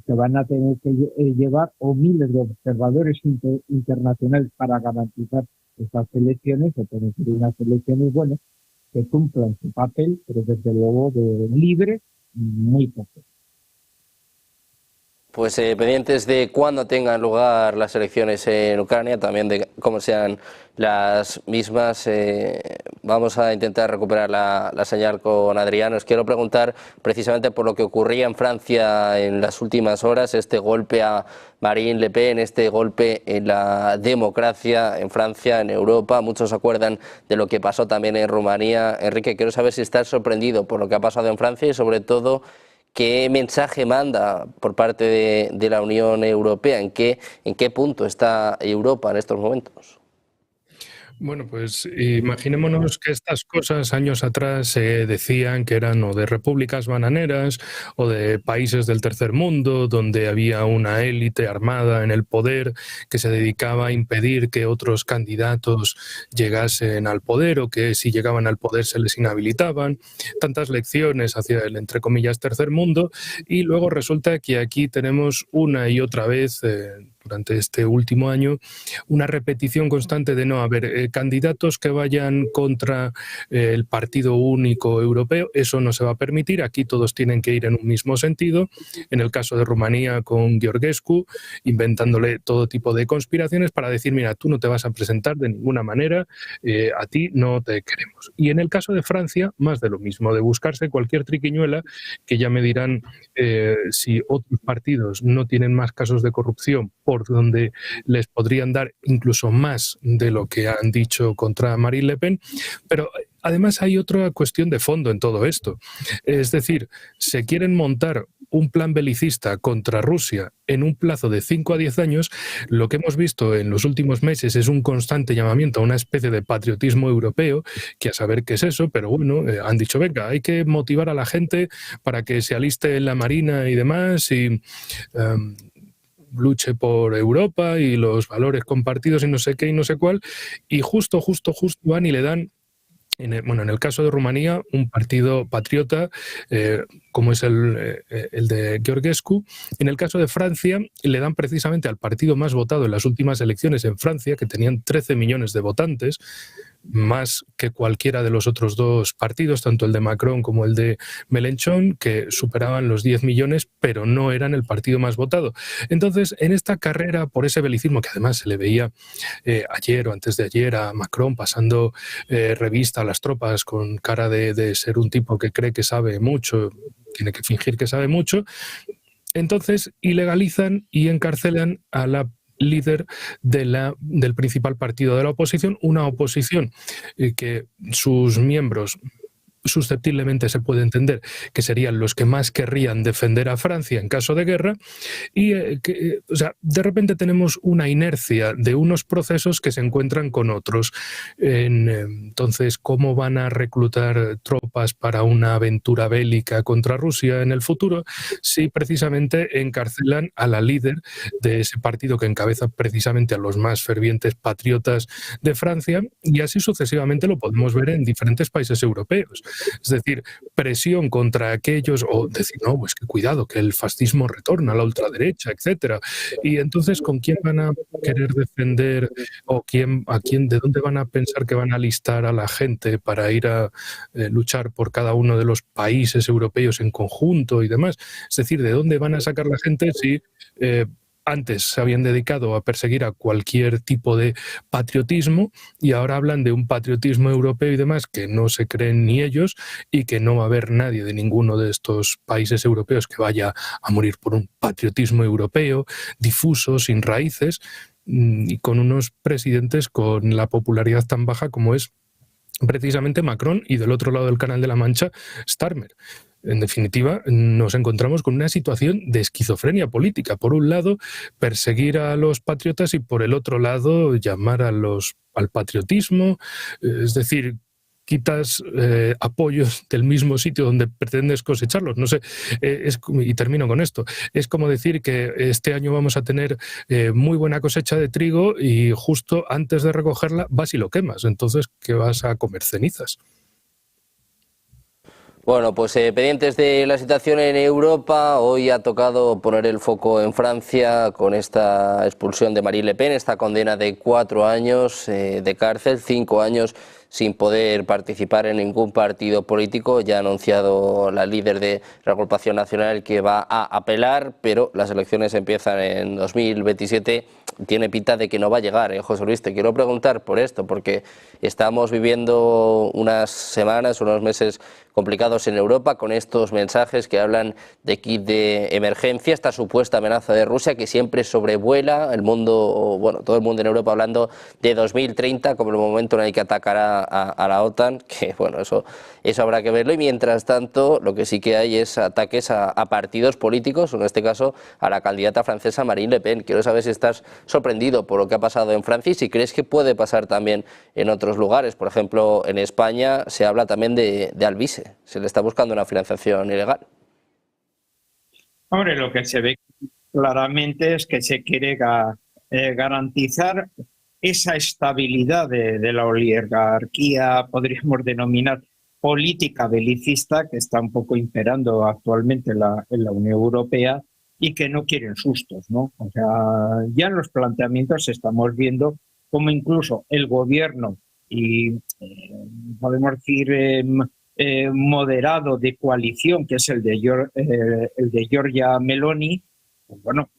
[SPEAKER 14] que van a tener que llevar miles de observadores internacionales para garantizar estas elecciones, se pueden ser unas elecciones, bueno, que cumplan su papel, pero desde luego de libre, muy poco.
[SPEAKER 1] Pues pendientes de cuándo tengan lugar las elecciones en Ucrania, también de cómo sean las mismas. Vamos a intentar recuperar la señal con Adrián. Os quiero preguntar precisamente por lo que ocurría en Francia en las últimas horas, este golpe a Marine Le Pen, este golpe en la democracia en Francia, en Europa. Muchos se acuerdan de lo que pasó también en Rumanía. Enrique, quiero saber si estás sorprendido por lo que ha pasado en Francia y, sobre todo, ¿qué mensaje manda por parte de la Unión Europea? ¿En qué punto está Europa en estos momentos?
[SPEAKER 3] Bueno, pues imaginémonos que estas cosas años atrás se decían que eran o de repúblicas bananeras o de países del tercer mundo, donde había una élite armada en el poder que se dedicaba a impedir que otros candidatos llegasen al poder, o que si llegaban al poder se les inhabilitaban. Tantas lecciones hacia el, entre comillas, tercer mundo, y luego resulta que aquí tenemos una y otra vez durante este último año una repetición constante de no haber candidatos que vayan contra el partido único europeo. Eso no se va a permitir. Aquí todos tienen que ir en un mismo sentido. En el caso de Rumanía, con Gheorghiu, inventándole todo tipo de conspiraciones para decir, mira, tú no te vas a presentar de ninguna manera, a ti no te queremos. Y en el caso de Francia, más de lo mismo, de buscarse cualquier triquiñuela, que ya me dirán si otros partidos no tienen más casos de corrupción por donde les podrían dar incluso más de lo que han dicho contra Marine Le Pen. Pero además hay otra cuestión de fondo en todo esto. Es decir, se quieren montar un plan belicista contra Rusia en un plazo de 5 a 10 años, lo que hemos visto en los últimos meses es un constante llamamiento a una especie de patriotismo europeo, que a saber qué es eso, pero bueno, han dicho, venga, hay que motivar a la gente para que se aliste en la Marina y demás y luche por Europa y los valores compartidos y no sé qué y no sé cuál, y justo van y le dan, en el caso de Rumanía, un partido patriota como es el de Georgescu. En el caso de Francia, le dan precisamente al partido más votado en las últimas elecciones en Francia, que tenían 13 millones de votantes, más que cualquiera de los otros dos partidos, tanto el de Macron como el de Mélenchon, que superaban los 10 millones, pero no eran el partido más votado. Entonces, en esta carrera por ese belicismo, que además se le veía ayer o antes de ayer a Macron pasando revista a las tropas con cara de ser un tipo que cree que sabe mucho, tiene que fingir que sabe mucho, entonces ilegalizan y encarcelan a la líder del principal partido de la oposición, una oposición que sus miembros susceptiblemente se puede entender que serían los que más querrían defender a Francia en caso de guerra, y o sea, de repente tenemos una inercia de unos procesos que se encuentran con otros. Entonces, ¿cómo van a reclutar tropas para una aventura bélica contra Rusia en el futuro si precisamente encarcelan a la líder de ese partido que encabeza precisamente a los más fervientes patriotas de Francia? Y así sucesivamente lo podemos ver en diferentes países europeos. Es decir, presión contra aquellos, o decir, no, pues que cuidado, que el fascismo retorna, la ultraderecha, etcétera. Y entonces, ¿con quién van a querer defender o de dónde van a pensar que van a alistar a la gente para ir a luchar por cada uno de los países europeos en conjunto y demás? Es decir, ¿de dónde van a sacar la gente si antes se habían dedicado a perseguir a cualquier tipo de patriotismo y ahora hablan de un patriotismo europeo y demás que no se creen ni ellos, y que no va a haber nadie de ninguno de estos países europeos que vaya a morir por un patriotismo europeo difuso, sin raíces, y con unos presidentes con la popularidad tan baja como es precisamente Macron y del otro lado del Canal de la Mancha, Starmer? En definitiva, nos encontramos con una situación de esquizofrenia política. Por un lado, perseguir a los patriotas y por el otro lado, llamar al patriotismo. Es decir, quitas apoyos del mismo sitio donde pretendes cosecharlos. No sé, y termino con esto. Es como decir que este año vamos a tener muy buena cosecha de trigo y justo antes de recogerla vas y lo quemas. Entonces, ¿qué vas a comer? Cenizas.
[SPEAKER 1] Bueno, pues pendientes de la situación en Europa, hoy ha tocado poner el foco en Francia con esta expulsión de Marine Le Pen, esta condena de 4 años de cárcel, 5 años sin poder participar en ningún partido político. Ya ha anunciado la líder de la Agrupación Nacional que va a apelar, pero las elecciones empiezan en 2027. Tiene pinta de que no va a llegar, José Luis. Te quiero preguntar por esto, porque estamos viviendo unas semanas, unos meses complicados en Europa con estos mensajes que hablan de kit de emergencia, esta supuesta amenaza de Rusia que siempre sobrevuela el mundo, bueno, todo el mundo en Europa hablando de 2030 como el momento en el que atacará a la OTAN, que bueno, eso habrá que verlo. Y mientras tanto, lo que sí que hay es ataques a partidos políticos, en este caso a la candidata francesa Marine Le Pen. Quiero saber si estás sorprendido por lo que ha pasado en Francia y si crees que puede pasar también en otros lugares. Por ejemplo, en España se habla también de Alvise. Se le está buscando una financiación ilegal.
[SPEAKER 14] Hombre, lo que se ve claramente es que se quiere garantizar esa estabilidad de la oligarquía, podríamos denominar política belicista, que está un poco imperando actualmente en la Unión Europea y que no quieren sustos, ¿no? O sea, ya en los planteamientos estamos viendo cómo incluso el gobierno y podemos decir moderado de coalición, que es el de Giorgia Meloni, pues bueno,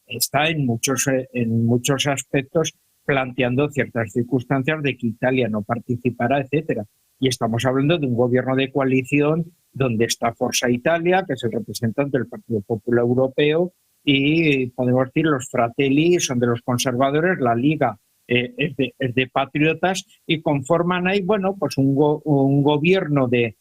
[SPEAKER 14] está en muchos aspectos planteando ciertas circunstancias de que Italia no participará, etcétera. Y estamos hablando de un gobierno de coalición donde está Forza Italia, que es el representante del Partido Popular Europeo, y podemos decir los Fratelli son de los conservadores, la Liga es de patriotas, y conforman ahí, bueno, pues un gobierno de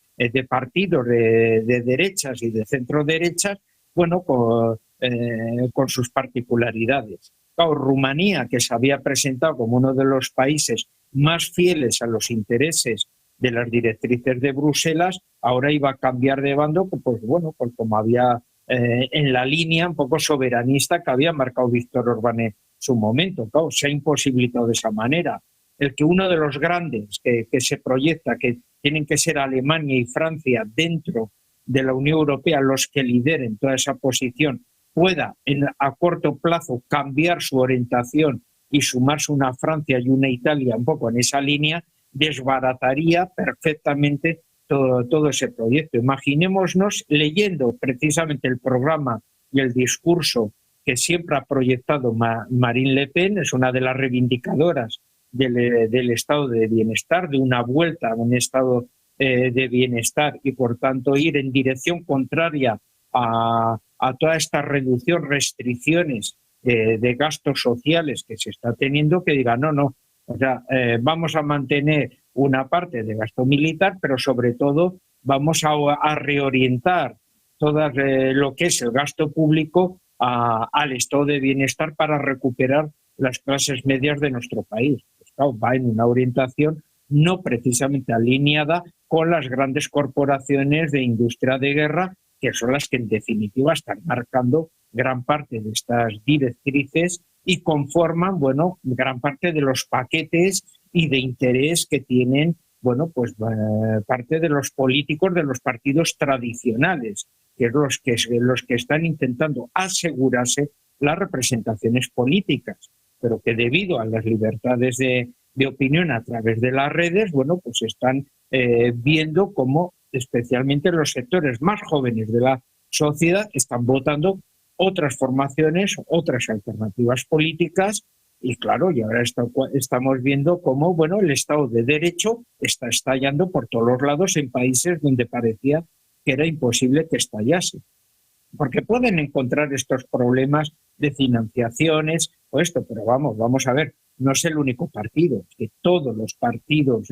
[SPEAKER 14] partidos de derechas y de centro derechas, bueno, con sus particularidades. Claro, Rumanía, que se había presentado como uno de los países más fieles a los intereses de las directrices de Bruselas, ahora iba a cambiar de bando, pues bueno, pues como había en la línea un poco soberanista que había marcado Víctor Orbán en su momento. Claro, se ha imposibilitado de esa manera. El que uno de los grandes que se proyecta, que tienen que ser Alemania y Francia dentro de la Unión Europea los que lideren toda esa posición, pueda a corto plazo cambiar su orientación y sumarse una Francia y una Italia un poco en esa línea, desbarataría perfectamente todo ese proyecto. Imaginémonos leyendo precisamente el programa y el discurso que siempre ha proyectado Marine Le Pen, es una de las reivindicadoras del estado de bienestar, de una vuelta a un estado de bienestar y por tanto ir en dirección contraria a toda esta reducción, restricciones de gastos sociales que se está teniendo, que diga no, o sea, vamos a mantener una parte de gasto militar, pero sobre todo vamos a reorientar todo lo que es el gasto público al estado de bienestar para recuperar las clases medias de nuestro país. Pues claro, va en una orientación no precisamente alineada con las grandes corporaciones de industria de guerra, que son las que en definitiva están marcando gran parte de estas directrices y conforman, bueno, gran parte de los paquetes y de interés que tienen, bueno, pues parte de los políticos de los partidos tradicionales, que es los que están intentando asegurarse las representaciones políticas, pero que debido a las libertades de opinión a través de las redes, bueno, pues están viendo cómo especialmente los sectores más jóvenes de la sociedad están votando otras formaciones, otras alternativas políticas y claro, y ahora estamos viendo cómo, bueno, el Estado de Derecho está estallando por todos los lados en países donde parecía que era imposible que estallase. Porque pueden encontrar estos problemas de financiaciones o esto, pero vamos a ver, no es el único partido, que todos los partidos,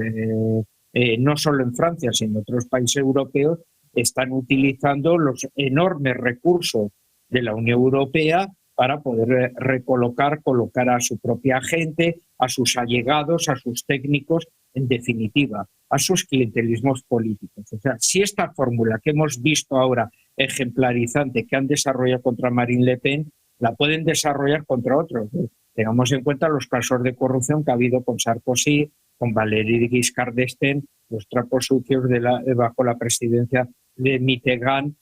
[SPEAKER 14] no solo en Francia, sino en otros países europeos, están utilizando los enormes recursos de la Unión Europea para poder colocar a su propia gente, a sus allegados, a sus técnicos, en definitiva, a sus clientelismos políticos. O sea, si esta fórmula que hemos visto ahora ejemplarizante que han desarrollado contra Marine Le Pen, la pueden desarrollar contra otros. Tengamos en cuenta los casos de corrupción que ha habido con Sarkozy, con Valéry Giscard d'Estaing, los trapos sucios bajo la presidencia de Mitterrand,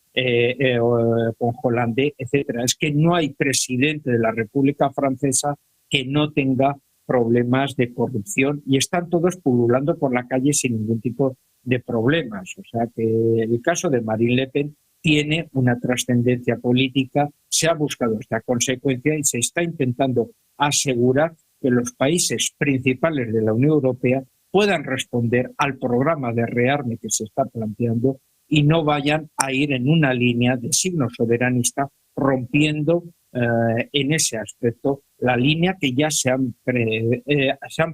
[SPEAKER 14] con Hollande, etcétera. Es que no hay presidente de la República Francesa que no tenga problemas de corrupción y están todos pululando por la calle sin ningún tipo de problemas. O sea que el caso de Marine Le Pen tiene una trascendencia política, se ha buscado esta consecuencia y se está intentando asegurar que los países principales de la Unión Europea puedan responder al programa de rearme que se está planteando y no vayan a ir en una línea de signo soberanista, rompiendo en ese aspecto la línea que ya se han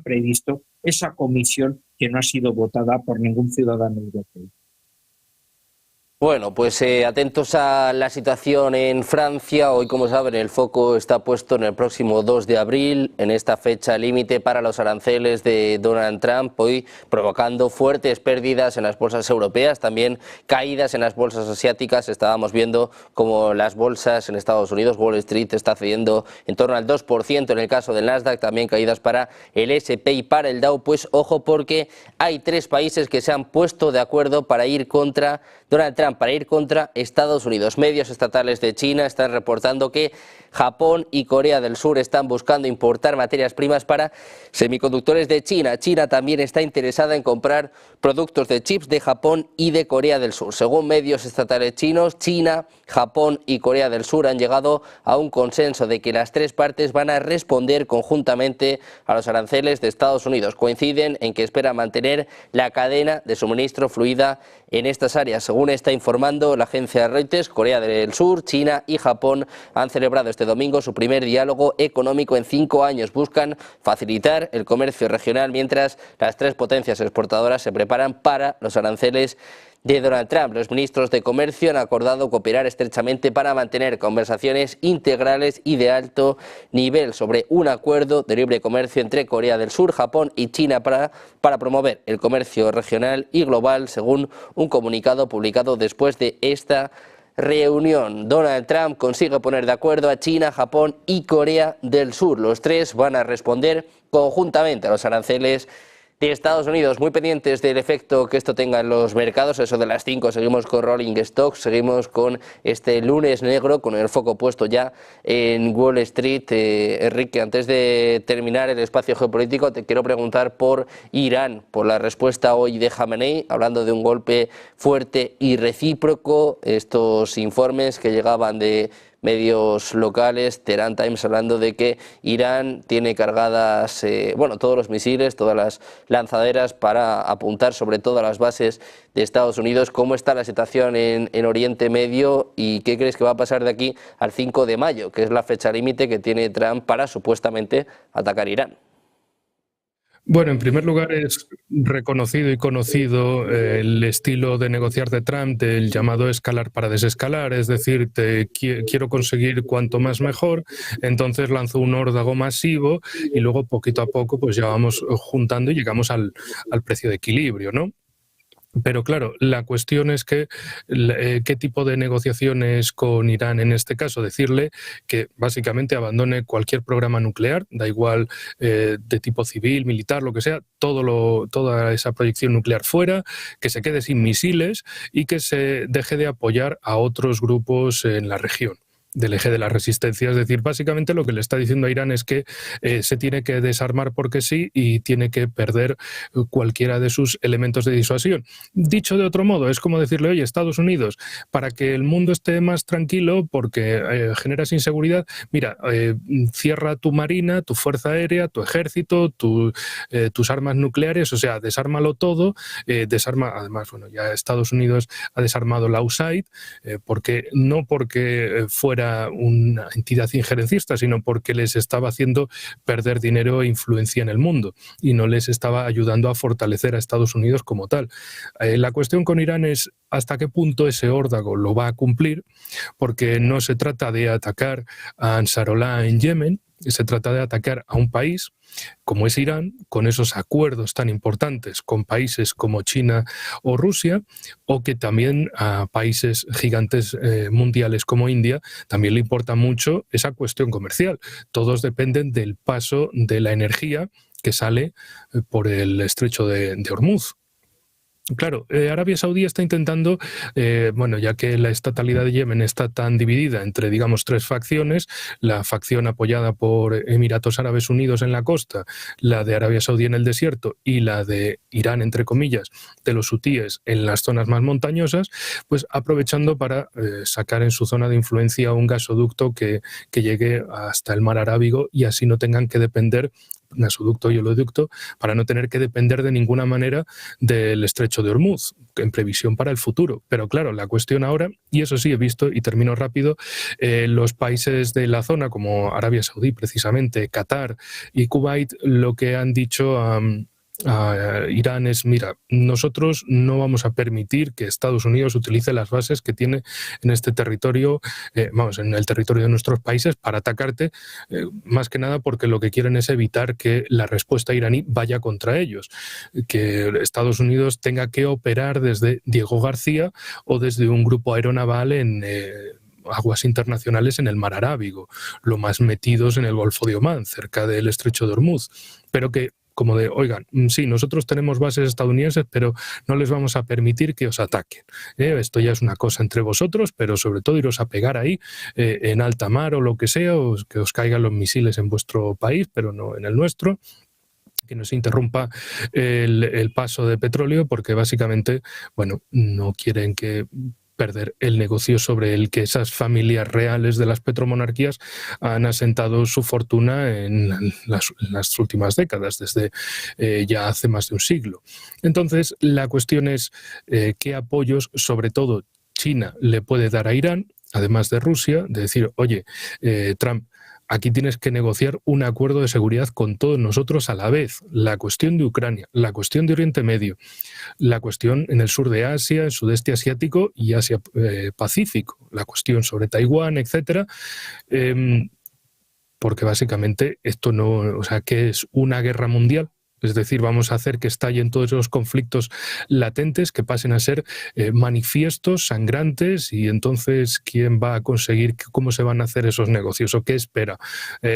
[SPEAKER 14] previsto, esa comisión que no ha sido votada por ningún ciudadano europeo.
[SPEAKER 1] Bueno, pues atentos a la situación en Francia. Hoy, como saben, el foco está puesto en el próximo 2 de abril, en esta fecha límite para los aranceles de Donald Trump, hoy provocando fuertes pérdidas en las bolsas europeas, también caídas en las bolsas asiáticas. Estábamos viendo como las bolsas en Estados Unidos, Wall Street está cediendo en torno al 2% en el caso del Nasdaq, también caídas para el S&P y para el Dow. Pues ojo, porque hay 3 países que se han puesto de acuerdo para ir contra Donald Trump, para ir contra Estados Unidos. Medios estatales de China están reportando que Japón y Corea del Sur están buscando importar materias primas para semiconductores de China. China también está interesada en comprar productos de chips de Japón y de Corea del Sur. Según medios estatales chinos, China, Japón y Corea del Sur han llegado a un consenso de que las 3 partes van a responder conjuntamente a los aranceles de Estados Unidos. Coinciden en que espera mantener la cadena de suministro fluida en estas áreas. Según está informando la agencia Reuters, Corea del Sur, China y Japón han celebrado este domingo su primer diálogo económico en 5 años. Buscan facilitar el comercio regional mientras las 3 potencias exportadoras se preparan para los aranceles de Donald Trump. Los ministros de Comercio han acordado cooperar estrechamente para mantener conversaciones integrales y de alto nivel sobre un acuerdo de libre comercio entre Corea del Sur, Japón y China para promover el comercio regional y global, según un comunicado publicado después de esta reunión. Donald Trump consigue poner de acuerdo a China, Japón y Corea del Sur. Los tres van a responder conjuntamente a los aranceles de Estados Unidos. Muy pendientes del efecto que esto tenga en los mercados. Eso de las 5 seguimos con Rolling Stocks, seguimos con este lunes negro, con el foco puesto ya en Wall Street. Enrique, antes de terminar el espacio geopolítico, te quiero preguntar por Irán, por la respuesta hoy de Jamenei, hablando de un golpe fuerte y recíproco. Estos informes que llegaban de medios locales, Tehran Times, hablando de que Irán tiene cargadas todos los misiles, todas las lanzaderas para apuntar sobre todo a las bases de Estados Unidos. ¿Cómo está la situación en Oriente Medio y qué crees que va a pasar de aquí al 5 de mayo, que es la fecha límite que tiene Trump para supuestamente atacar Irán?
[SPEAKER 3] Bueno, en primer lugar es reconocido y conocido el estilo de negociar de Trump, del llamado escalar para desescalar, es decir, quiero conseguir cuanto más mejor, entonces lanzo un órdago masivo y luego poquito a poco pues ya vamos juntando y llegamos al precio de equilibrio, ¿no? Pero claro, la cuestión es que qué tipo de negociaciones con Irán en este caso, decirle que básicamente abandone cualquier programa nuclear, da igual de tipo civil, militar, lo que sea, toda esa proyección nuclear fuera, que se quede sin misiles y que se deje de apoyar a otros grupos en la región del eje de la resistencia. Es decir, básicamente lo que le está diciendo a Irán es que se tiene que desarmar porque sí y tiene que perder cualquiera de sus elementos de disuasión. Dicho de otro modo, es como decirle, oye, Estados Unidos, para que el mundo esté más tranquilo porque generas inseguridad, mira, cierra tu marina, tu fuerza aérea, tu ejército, tus armas nucleares, o sea, desármalo todo, desarma, además, bueno, ya Estados Unidos ha desarmado la USAID, porque fuera una entidad injerencista, sino porque les estaba haciendo perder dinero e influencia en el mundo y no les estaba ayudando a fortalecer a Estados Unidos como tal. La cuestión con Irán es hasta qué punto ese órdago lo va a cumplir, porque no se trata de atacar a Ansarollah en Yemen, se trata de atacar a un país como es Irán, con esos acuerdos tan importantes con países como China o Rusia, o que también a países gigantes mundiales como India también le importa mucho esa cuestión comercial. Todos dependen del paso de la energía que sale por el estrecho de Hormuz. Claro, Arabia Saudí está intentando, ya que la estatalidad de Yemen está tan dividida entre, digamos, tres facciones, la facción apoyada por Emiratos Árabes Unidos en la costa, la de Arabia Saudí en el desierto y la de Irán, entre comillas, de los hutíes en las zonas más montañosas, pues aprovechando para sacar en su zona de influencia un gasoducto que llegue hasta el mar Arábigo y así no tengan que depender, gasoducto y oleoducto, para no tener que depender de ninguna manera del estrecho de Hormuz, en previsión para el futuro. Pero claro, la cuestión ahora, y eso sí he visto, y termino rápido, los países de la zona, como Arabia Saudí precisamente, Qatar y Kuwait, lo que han dicho a Irán es, mira, nosotros no vamos a permitir que Estados Unidos utilice las bases que tiene en este territorio, en el territorio de nuestros países para atacarte, más que nada porque lo que quieren es evitar que la respuesta iraní vaya contra ellos, que Estados Unidos tenga que operar desde Diego García o desde un grupo aeronaval en aguas internacionales en el mar Arábigo, lo más metidos en el Golfo de Omán, cerca del estrecho de Hormuz, pero que como de, oigan, sí, nosotros tenemos bases estadounidenses, pero no les vamos a permitir que os ataquen. Esto ya es una cosa entre vosotros, pero sobre todo iros a pegar ahí en alta mar o lo que sea, o que os caigan los misiles en vuestro país, pero no en el nuestro. Que no se interrumpa el paso de petróleo, porque básicamente, no quieren que perder el negocio sobre el que esas familias reales de las petromonarquías han asentado su fortuna en las últimas décadas, desde ya hace más de un siglo. Entonces, la cuestión es qué apoyos, sobre todo China, le puede dar a Irán, además de Rusia, de decir, oye, Trump, aquí tienes que negociar un acuerdo de seguridad con todos nosotros a la vez. La cuestión de Ucrania, la cuestión de Oriente Medio, la cuestión en el sur de Asia, el sudeste asiático y Asia Pacífico, la cuestión sobre Taiwán, etcétera. Porque básicamente esto no, o sea, ¿qué es una guerra mundial? Es decir, vamos a hacer que estallen todos los conflictos latentes, que pasen a ser manifiestos, sangrantes, y entonces, ¿quién va a conseguir, cómo se van a hacer esos negocios? ¿O qué espera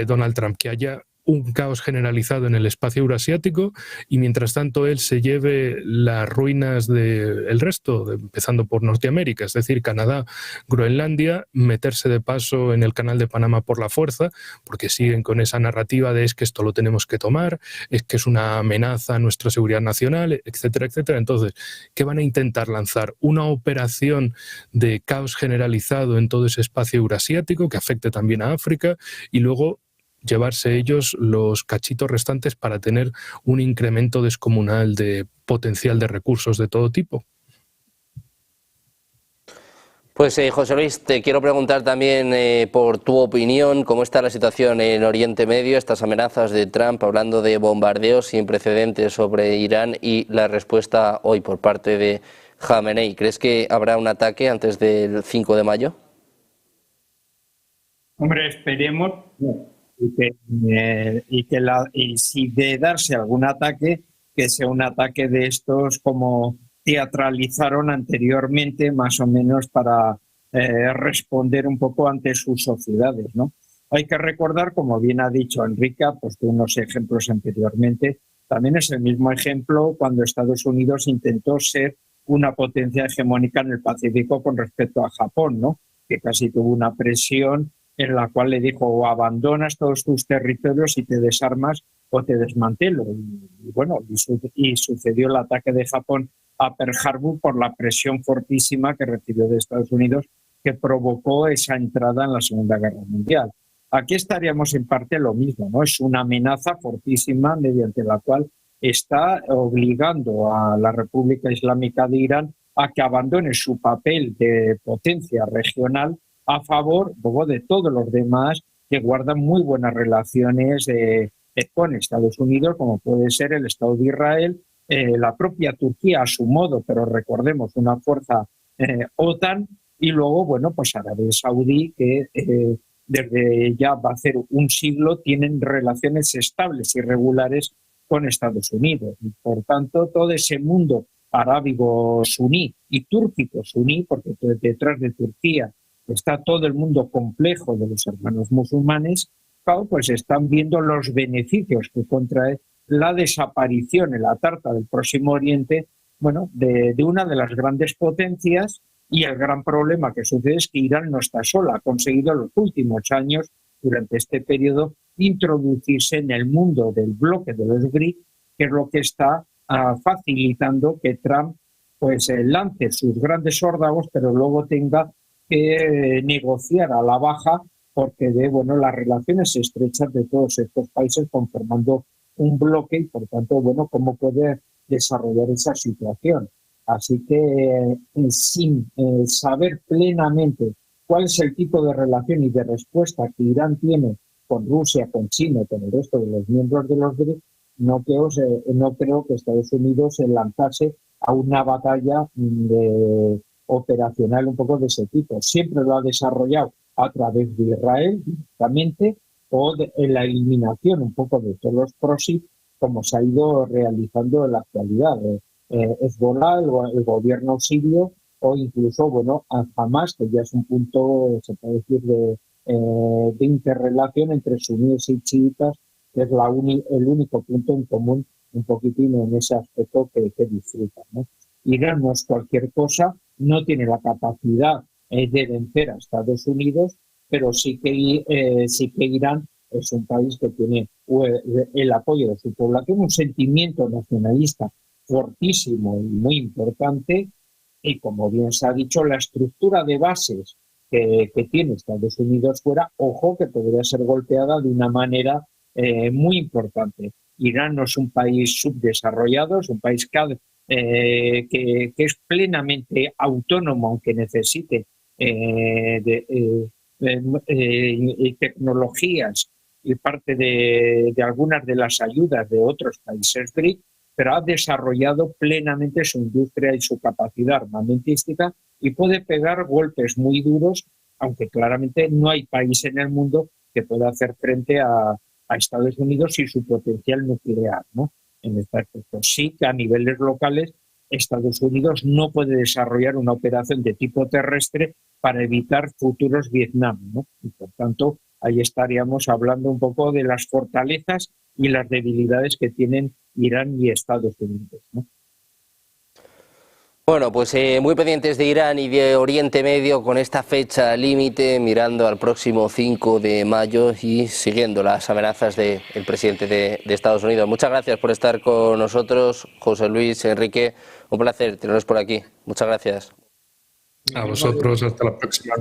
[SPEAKER 3] Donald Trump? Que haya un caos generalizado en el espacio euroasiático y mientras tanto él se lleve las ruinas del resto, empezando por Norteamérica, es decir, Canadá, Groenlandia, meterse de paso en el Canal de Panamá por la fuerza, porque siguen con esa narrativa de es que esto lo tenemos que tomar, es que es una amenaza a nuestra seguridad nacional, etcétera, etcétera. Entonces, ¿qué van a intentar lanzar? Una operación de caos generalizado en todo ese espacio euroasiático que afecte también a África y luego llevarse ellos los cachitos restantes para tener un incremento descomunal de potencial de recursos de todo tipo.
[SPEAKER 1] Pues José Luis, te quiero preguntar también por tu opinión, cómo está la situación en Oriente Medio, estas amenazas de Trump hablando de bombardeos sin precedentes sobre Irán y la respuesta hoy por parte de Jamenei. ¿Crees que habrá un ataque antes del 5 de mayo?
[SPEAKER 14] Hombre, esperemos. Y si de darse algún ataque, que sea un ataque de estos como teatralizaron anteriormente, más o menos para responder un poco ante sus sociedades, ¿no? Hay que recordar, como bien ha dicho Enrique, pues de unos ejemplos anteriormente, también es el mismo ejemplo cuando Estados Unidos intentó ser una potencia hegemónica en el Pacífico con respecto a Japón, ¿no? Que casi tuvo una presión en la cual le dijo o abandonas todos tus territorios y te desarmas o te desmantelo. Y bueno, y sucedió el ataque de Japón a Pearl Harbor por la presión fortísima que recibió de Estados Unidos que provocó esa entrada en la Segunda Guerra Mundial. Aquí estaríamos en parte lo mismo, ¿no? Es una amenaza fortísima mediante la cual está obligando a la República Islámica de Irán a que abandone su papel de potencia regional a favor de todos los demás que guardan muy buenas relaciones con Estados Unidos, como puede ser el Estado de Israel, la propia Turquía a su modo, pero recordemos una fuerza OTAN, y luego, bueno, pues Arabia Saudí, que desde ya va a hacer un siglo tienen relaciones estables y regulares con Estados Unidos. Y por tanto, todo ese mundo arábigo suní y túrquico suní, porque detrás de Turquía está todo el mundo complejo de los hermanos musulmanes, claro, pues están viendo los beneficios que contrae la desaparición en la tarta del Próximo Oriente, bueno, de una de las grandes potencias. Y el gran problema que sucede es que Irán no está sola, ha conseguido en los últimos años, durante este periodo, introducirse en el mundo del bloque de los BRICS, que es lo que está facilitando que Trump pues lance sus grandes órdagos, pero luego tenga que negociar a la baja porque de las relaciones estrechas de todos estos países conformando un bloque y por tanto, cómo puede desarrollar esa situación. Así que sin saber plenamente cuál es el tipo de relación y de respuesta que Irán tiene con Rusia, con China y con el resto de los miembros de los BRICS, no creo que Estados Unidos se lanzase a una batalla operacional un poco de ese tipo. Siempre lo ha desarrollado a través de Israel directamente o en la eliminación un poco de todos los proxies, como se ha ido realizando en la actualidad. Hezbollah, el gobierno sirio, o incluso, a Hamas, que ya es un punto, se puede decir, de interrelación entre suníes y chiitas, que es el único punto en común un poquitín en ese aspecto que disfrutan, ¿no? Irán no es cualquier cosa, no tiene la capacidad de vencer a Estados Unidos, pero sí que Irán es un país que tiene el apoyo de su población, un sentimiento nacionalista fortísimo y muy importante, y como bien se ha dicho, la estructura de bases que tiene Estados Unidos fuera, ojo, que podría ser golpeada de una manera muy importante. Irán no es un país subdesarrollado, es un país que es plenamente autónomo, aunque necesite tecnologías y parte de algunas de las ayudas de otros países BRIC, pero ha desarrollado plenamente su industria y su capacidad armamentística y puede pegar golpes muy duros, aunque claramente no hay país en el mundo que pueda hacer frente a Estados Unidos y su potencial nuclear, ¿no? En este aspecto. Sí que a niveles locales Estados Unidos no puede desarrollar una operación de tipo terrestre para evitar futuros Vietnam, ¿no? Y por tanto, ahí estaríamos hablando un poco de las fortalezas y las debilidades que tienen Irán y Estados Unidos, ¿no?
[SPEAKER 1] Bueno, pues muy pendientes de Irán y de Oriente Medio con esta fecha límite, mirando al próximo 5 de mayo y siguiendo las amenazas del presidente de Estados Unidos. Muchas gracias por estar con nosotros, José Luis, Enrique. Un placer tenerlos por aquí. Muchas gracias.
[SPEAKER 3] A vosotros, hasta la próxima.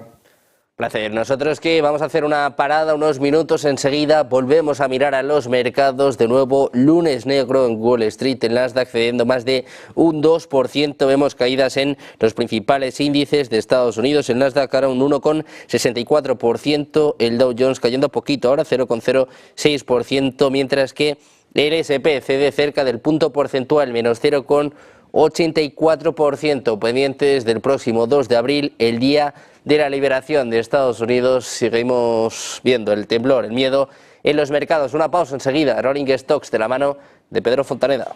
[SPEAKER 1] Placer. Nosotros que vamos a hacer una parada unos minutos, enseguida volvemos a mirar a los mercados. De nuevo, lunes negro en Wall Street, el Nasdaq cediendo más de un 2%. Vemos caídas en los principales índices de Estados Unidos. El Nasdaq ahora un 1,64%, el Dow Jones cayendo poquito, ahora 0,06%, mientras que el S&P cede cerca del punto porcentual, menos 0,84%, pendientes del próximo 2 de abril, el día de la liberación de Estados Unidos. Seguimos viendo el temblor, el miedo en los mercados. Una pausa enseguida, Rolling Stocks de la mano de Pedro Fontaneda.